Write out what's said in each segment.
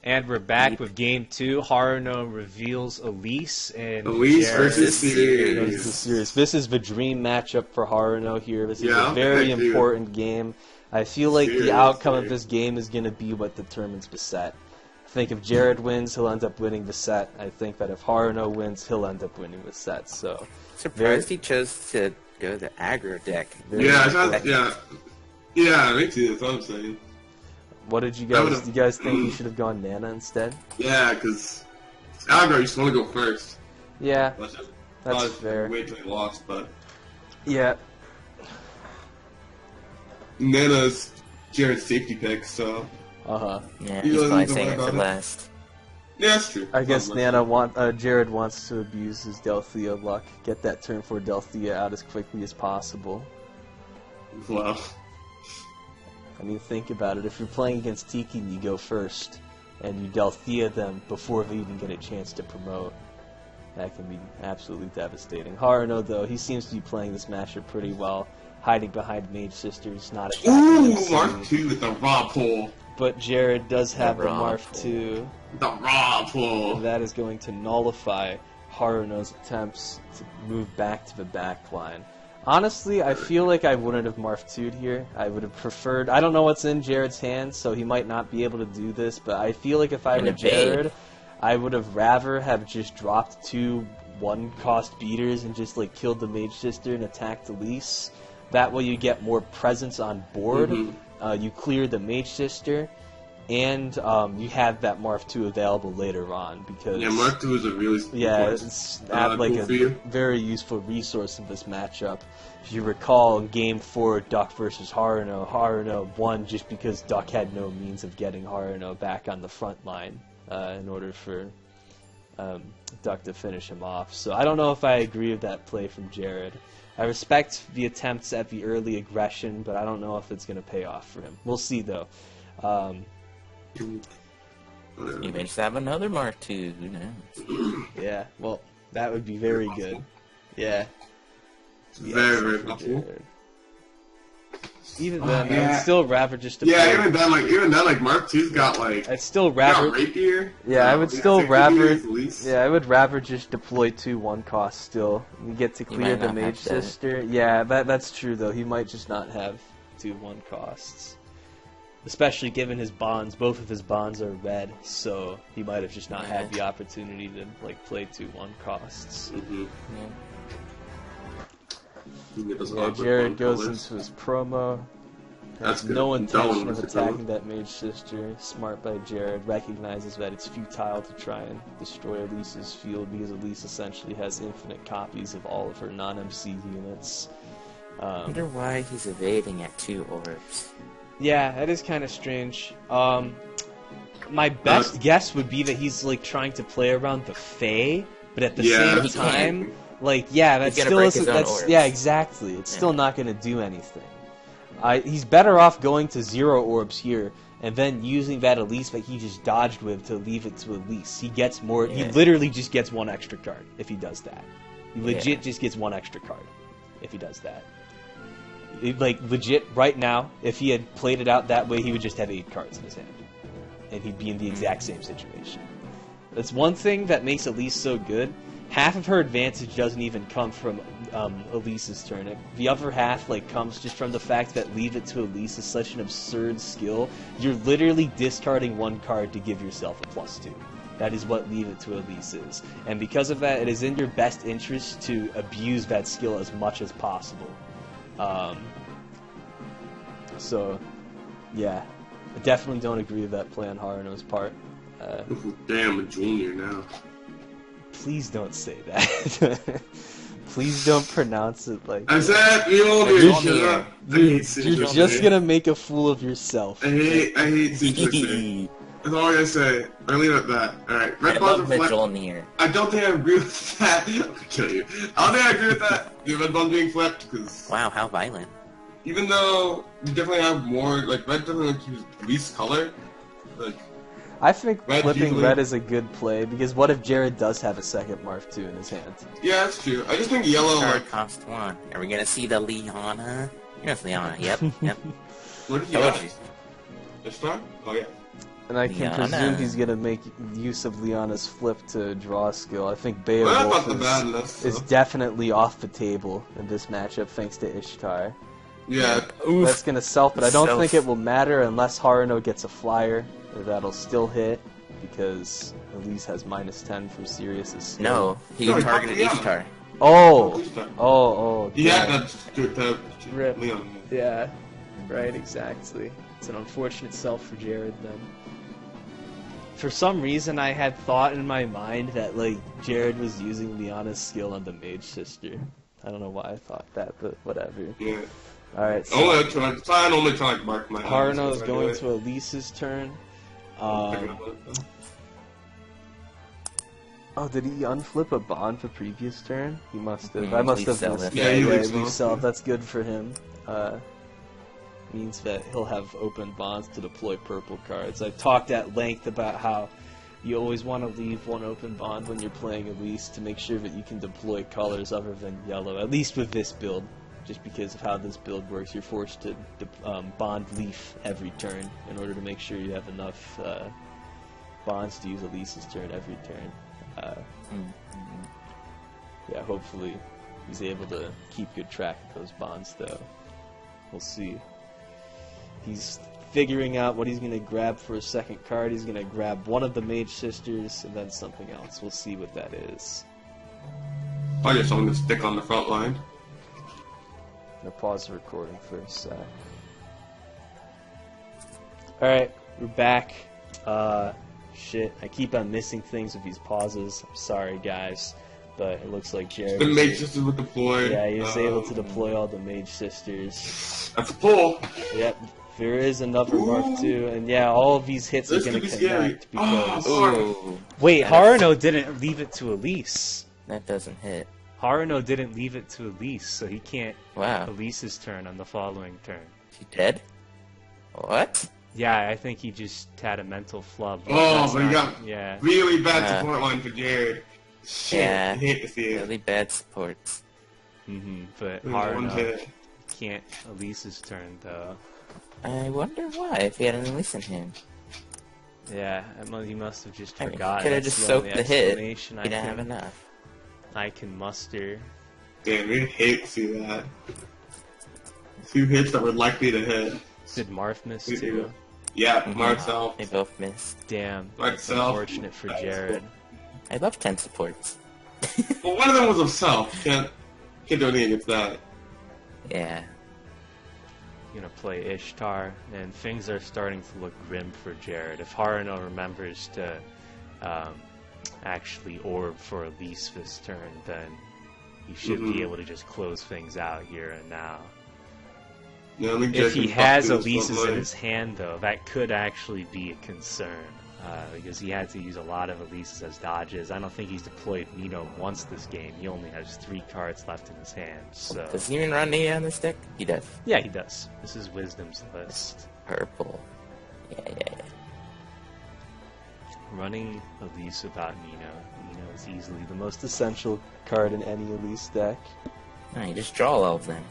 And we're back with Game 2. Haruno reveals Elise and Elise Jared versus Sirius. This is the dream matchup for Haruno here. This is a very important game. I feel like the outcome of this game is going to be what determines the set. I think if Jared wins, he'll end up winning the set. I think that if Haruno wins, he'll end up winning the set. So, surprised he chose to go the aggro deck. Yeah, me too. That's what I'm saying. What did you guys? Do you guys think he should have gone Nana instead? Yeah, because aggro, you just want to go first. Yeah, that's fair. Wait till he lost, but yeah. Nana's Jared's safety pick, so. Yeah, he's probably saying it for last. Yeah, that's true. I guess Jared wants to abuse his Delthea luck, get that turn 4 Delthea out as quickly as possible. Wow. I mean, think about it. If you're playing against Tiki and you go first, and you Delthea them before they even get a chance to promote, that can be absolutely devastating. Haruno, though, he seems to be playing this matchup pretty well, hiding behind Mage Sisters, not attacking. Ooh, Mark 2 with the raw pull. But Jared does have the Marth 2. The raw pull. That is going to nullify Haruno's attempts to move back to the back line. Honestly, I feel like I wouldn't have Marth 2'd here. I would have preferred... I don't know what's in Jared's hands, so he might not be able to do this, but I feel like if I were Jared, I would have rather have just dropped 2 1-cost beaters and just like killed the Mage Sister and attacked Elise. That way you get more presence on board. You clear the Mage Sister, and you have that Marth 2 available later on, because Marth 2 is a really it's like a very useful resource in this matchup. If you recall, in Game 4, Duck versus Haruno won just because Duck had no means of getting Haruno back on the front line in order for Duck to finish him off. So I don't know if I agree with that play from Jared. I respect the attempts at the early aggression, but I don't know if it's going to pay off for him. We'll see, though. You may just have another Mark 2, who knows? Yeah, well, that would be very good. Yeah. Very, very possible. Even then, I'd still rather just deploy. Yeah, even then, Mark 2's got like. I'd still rather. Rapier. Yeah, I would still rather. Yeah, I would rather just deploy 2 1-costs still. You get to clear the Mage Sister. Yeah, that's true though. He might just not have 2 1-costs. Especially given his bonds, both of his bonds are red, so he might have just not had the opportunity to like play 2 1-costs. Jared goes into his promo. Has no intention of attacking that Mage Sister. Smart by Jared. Recognizes that it's futile to try and destroy Elise's field because Elise essentially has infinite copies of all of her non-MC units. I wonder why he's evading at 2 orbs. Yeah, that is kind of strange. My best guess would be that he's like trying to play around the Fae, but at the same time, like that still isn't. Exactly. It's still not going to do anything. He's better off going to 0 orbs here and then using that Elise that he just dodged with to leave it to Elise. He gets more. He literally just gets 1 extra card if he does that. He legit just gets 1 extra card if he does that. Like, legit, right now, if he had played it out that way, he would just have 8 cards in his hand. And he'd be in the exact same situation. That's one thing that makes Elise so good. Half of her advantage doesn't even come from Elise's turn. The other half comes just from the fact that Leave It to Elise is such an absurd skill. You're literally discarding 1 card to give yourself a +2. That is what Leave It to Elise is. And because of that, it is in your best interest to abuse that skill as much as possible. So, yeah, I definitely don't agree with that play on Haruno's part. Damn, a junior now. Please don't say that. Please don't pronounce it like I said, you're just gonna make a fool of yourself. I hate Suicide. That's all I gotta say. I leave it at that. Alright, Red Bonds are flipped. I don't think I agree with that. I'll kill you. I don't think I agree with that. The Red Bonds being flipped, because... Wow, how violent. Even though you definitely have more, Red definitely keeps least color. I think flipping red is a good play, because what if Jared does have a second Marth 2 in his hand? Yeah, that's true. I just think yellow, cost 1. Are we gonna see the Liana? Yes, Liana. Yep. What did you have? This time? Oh, yeah. And I can presume he's gonna make use of Liana's flip to draw skill. I think Well, Beowulf is definitely off the table in this matchup thanks to Ishtar. Yeah. That's gonna self, but I don't think it will matter unless Haruno gets a flyer. That'll still hit because Elise has -10 from Sirius's skill. No, he targeted Ishtar. Oh. Yeah, that's good. Rip. Leon. Yeah, right, exactly. It's an unfortunate self for Jared then. For some reason, I had thought in my mind that, like, Jared was using Liana's skill on the Mage Sister. I don't know why I thought that, but whatever. Yeah. Alright, so... only try to mark my Haruno is going to Elise's turn. Oh, did he unflip a bond for previous turn? He must have. I must have missed. Yeah, he leaves sell. That's good for him. Means that he'll have open bonds to deploy purple cards. I talked at length about how you always want to leave one open bond when you're playing Elise to make sure that you can deploy colors other than yellow, at least with this build. Just because of how this build works, you're forced to bond leaf every turn in order to make sure you have enough bonds to use Elise's turn every turn. Yeah, hopefully he's able to keep good track of those bonds, though. We'll see. He's figuring out what he's going to grab for a second card. He's going to grab one of the Mage Sisters and then something else. We'll see what that is. I guess I'm going to stick on the front line. I'm gonna pause the recording for a sec. Alright, we're back. Shit, I keep on missing things with these pauses. I'm sorry, guys. But it looks like Jared... The Mage Sisters were deployed. Yeah, he was able to deploy all the Mage Sisters. That's a pull! Yep, there is another Mark II, and yeah, all of these hits are gonna connect because... Wait, Haruno didn't leave it to Elise. That doesn't hit. Haruno didn't leave it to Elise, so he can't Wow. Elise's turn on the following turn. He dead? What? Yeah, I think he just had a mental flub. Oh, but he got yeah. really bad support line for Jared. Shit, Yeah, I hate to see it. really bad supports. But One Haruno hit. can't Elise's turn, though. I wonder why, if he had an Elise in hand. Yeah, he must have just I mean, forgotten. could have That's just the only soaked the hit. explanation He didn't have enough. I can muster. Damn, we hate to see that. 2 hits that were likely to hit. Did Marth miss We too? do. Yeah, Marcel. They both missed. Damn, Marth that's self. unfortunate for Jared. I love 10 supports. Well, one of them was himself. Can't do anything against that. Yeah. Gonna play Ishtar, and things are starting to look grim for Jared. If Haruno remembers to actually orb for Elise this turn, then he should be able to just close things out here and now. Yeah, If he has Elise's in his hand, though, that could actually be a concern, because he had to use a lot of Elise's as dodges. I don't think he's deployed Nino once this game. He only has 3 cards left in his hand, so... Does he even run Nino on this deck? He does. Yeah, he does. This is Wisdom's list. Purple. Yeah. Running Elise without Nino is easily the most Essential card in any Elise deck. No, you just draw all of them.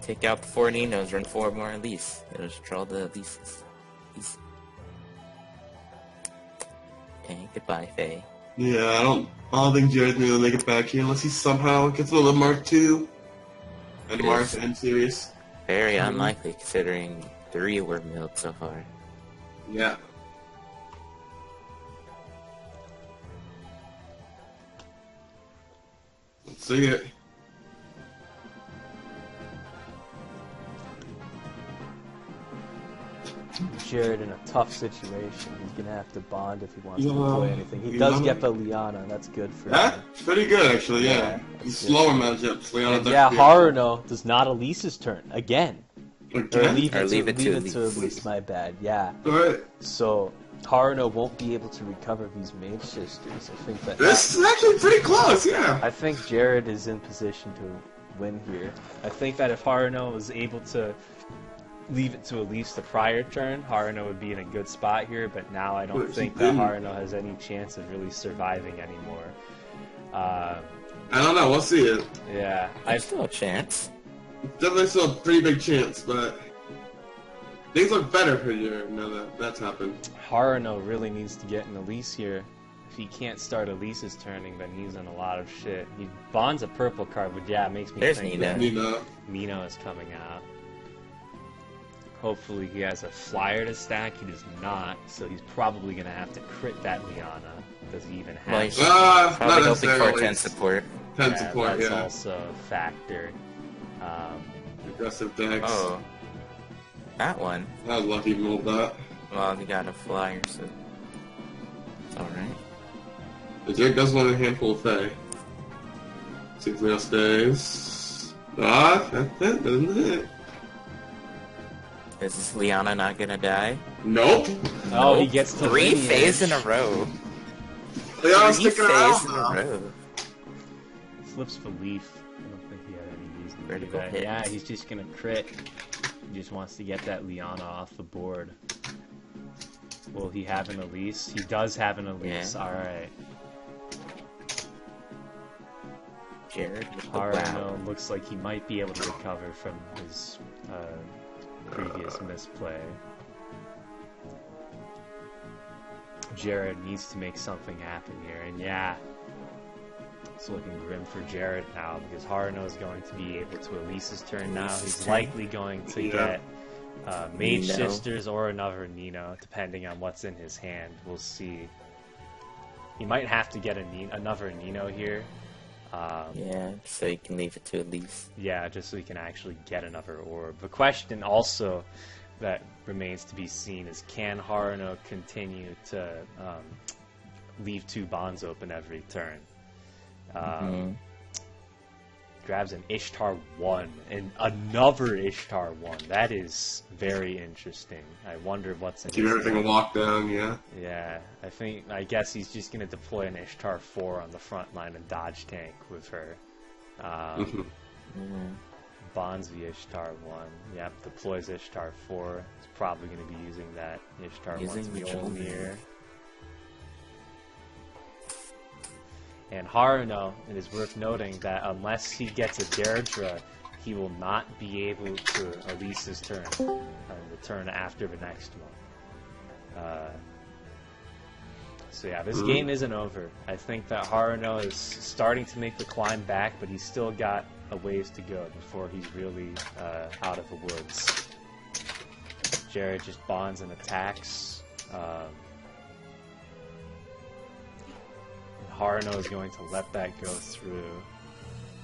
Take out the 4 Ninos, run 4 more Elise. It'll just draw the Elises. Okay, goodbye, Faye. Yeah, I don't think Jared's gonna make it back here unless he somehow gets another Mark II. And Marth and Sirius. Very unlikely considering 3 were milled so far. Yeah. Let's see it. Jared in a tough situation. He's gonna have to bond if he wants to play anything. He does get the Liana. That's good for him. That's pretty good, actually. Yeah. Slower matchups. Liana. Yeah, Haruno does not Elise's turn again. Or leave it to Elise. Elise. My bad. Yeah. Alright. So Haruno won't be able to recover these Mage Sisters. I think that. This is actually pretty close. Yeah. I think Jared is in position to win here. I think that if Haruno was able to leave it to Elise the prior turn, Haruno would be in a good spot here, but now I don't think that Haruno has any chance of really surviving anymore. I don't know, we'll see it. Yeah. There's still a chance. Definitely still a pretty big chance, but... Things look better for you now that that's happened. Haruno really needs to get an Elise here. If he can't start Elise's turning, then he's in a lot of shit. He bonds a purple card, but yeah, it makes me think that Nino is coming out. Hopefully he has a flyer to stack. He does not, so he's probably going to have to crit that Liana. Does he even have it? Probably hoping for 10 support. 10 support, that's also a factor. Aggressive decks. Oh. That one. I was lucky to mold that. Well, he got a flyer, so it's alright. The Jake does want a handful of Fae. See if Leo stays. That's it, isn't it? Is this Liana not gonna die? Nope. Oh, he gets to 3 Faes in a row. Leon's sticking around in a row. Flips for Leaf. I don't think he had any reason to do Critical that. hit. Yeah, he's just gonna crit. He just wants to get that Liana off the board. Will he have an Elise? He does have an Elise. Yeah. Alright. Jared with the Haruno looks like he might be able to recover from his previous misplay. Jared needs to make something happen here, and yeah, it's looking grim for Jared now because Haruno is going to be able to Elise's turn now. He's likely going to get Mage Sisters or another Nino, depending on what's in his hand. We'll see. He might have to get another Nino here. yeah, so you can leave it to Elise. Yeah, just so he can actually get another orb. The question also that remains to be seen is, can Haruno continue to leave 2 bonds open every turn? Grabs an Ishtar 1 and another Ishtar 1. That is very interesting. I wonder what's in keep everything locked down, yeah. Yeah, I guess he's just going to deploy an Ishtar 4 on the front line and dodge tank with her. Bonds the Ishtar 1. Yep, deploys Ishtar 4. He's probably going to be using that Ishtar 1's Mjolnir. And Haruno, it is worth noting that unless he gets a Deirdre, he will not be able to Elise his turn, the turn after the next one. So yeah, this game isn't over. I think that Haruno is starting to make the climb back, but he's still got a ways to go before he's really out of the woods. Jared just bonds and attacks. Haruno is going to let that go through.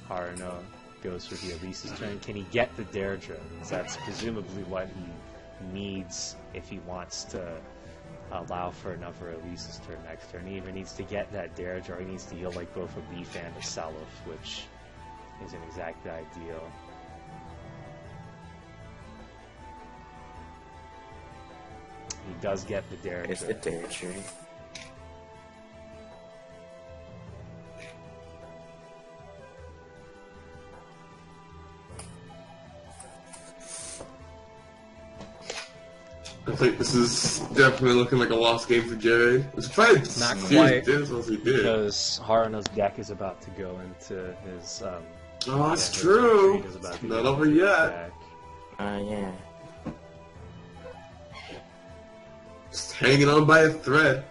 Haruno goes for the Elise's turn. Can he get the Deirdre? Because that's presumably what he needs if he wants to allow for another Elise's turn next turn. He either needs to get that Deirdre or he needs to heal like both a Leaf and a Seliph, which isn't exactly ideal. He does get the Deirdre. It's the Deirdre. I think this is definitely looking like a lost game for Jared. It's probably not quite, he did. Because Haruno's deck is about to go into his. Oh, that's true. Not over yet. Yeah. Just hanging on by a thread.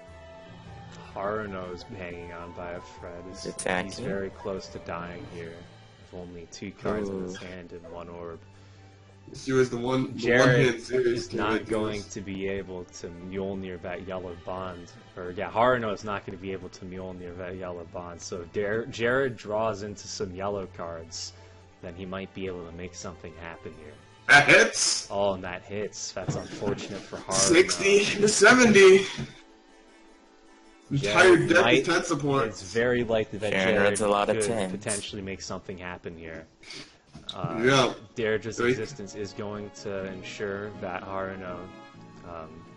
Haruno's hanging on by a thread. He's very close to dying here. With only 2 cards in his hand and 1 orb. She was the one. Jared is not going to be able to Mjolnir that yellow bond. Or yeah, Haruno is not going to be able to Mjolnir that yellow bond. So Jared draws into some yellow cards, then he might be able to make something happen here. That hits. Oh, and that hits. That's unfortunate for Haruno. 60 to 70. Entire deck is 10 support. It's very likely that Jared could potentially make something happen here. Deirdre's existence is going to ensure that Haruno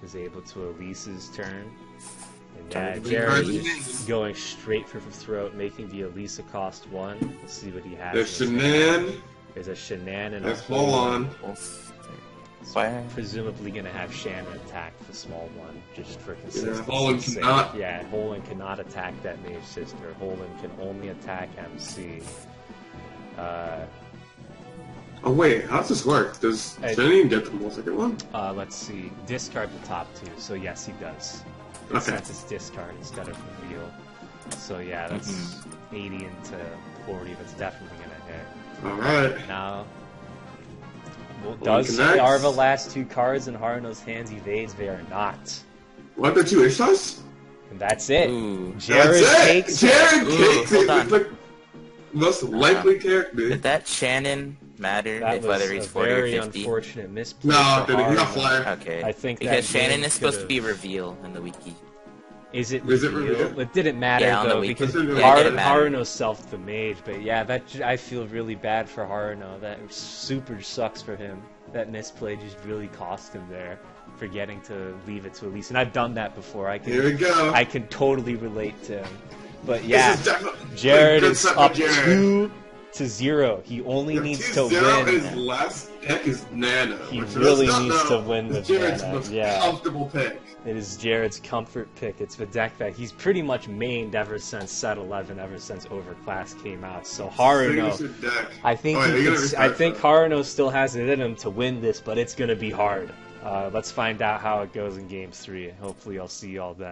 is able to Elise's turn. And Jared is going straight for the throat, making the Elisa cost 1. We'll see what he has. There's Shanann. There's a Shanann and there's Hold On. Presumably going to have Shannon attack the small one, just for consistency. Holan cannot attack that Mage Sister. Holan can only attack MC. Oh wait, how does this work? Does Shannon get the second one? Let's see. Discard the top 2. So yes, he does. Okay. Since it's discard instead of reveal. So yeah, that's 80 into 40. That's definitely gonna hit. Alright. Now, does are the last 2 cards in Haruno's hands evades? They are not. What, the 2 Ishas? And that's it. Ooh. Jared takes it. Jared takes it. It's like most likely character. Did that Shannon matter whether he's 40 or 50? Very unfortunate misplay. No, for he got flyer. Okay. I think because Shannon is supposed to be reveal in the wiki. Is it reveal? It didn't matter though because Haruno self the mage, but yeah, I feel really bad for Haruno. That super sucks for him. That misplay just really cost him there, forgetting to leave it to Elise. And I've done that before. Here we go. I can totally relate to him. But yeah, Jared is up 2-0. He only needs to win. His last pick is Nano. He really needs to win the Jared's Nano. most comfortable pick. It is Jared's comfort pick. It's the deck that he's pretty much mained ever since Set 11, ever since Overclass came out. So Haruno, I think Haruno still has it in him to win this, but it's gonna be hard. Let's find out how it goes in Game 3. Hopefully, I'll see you all then.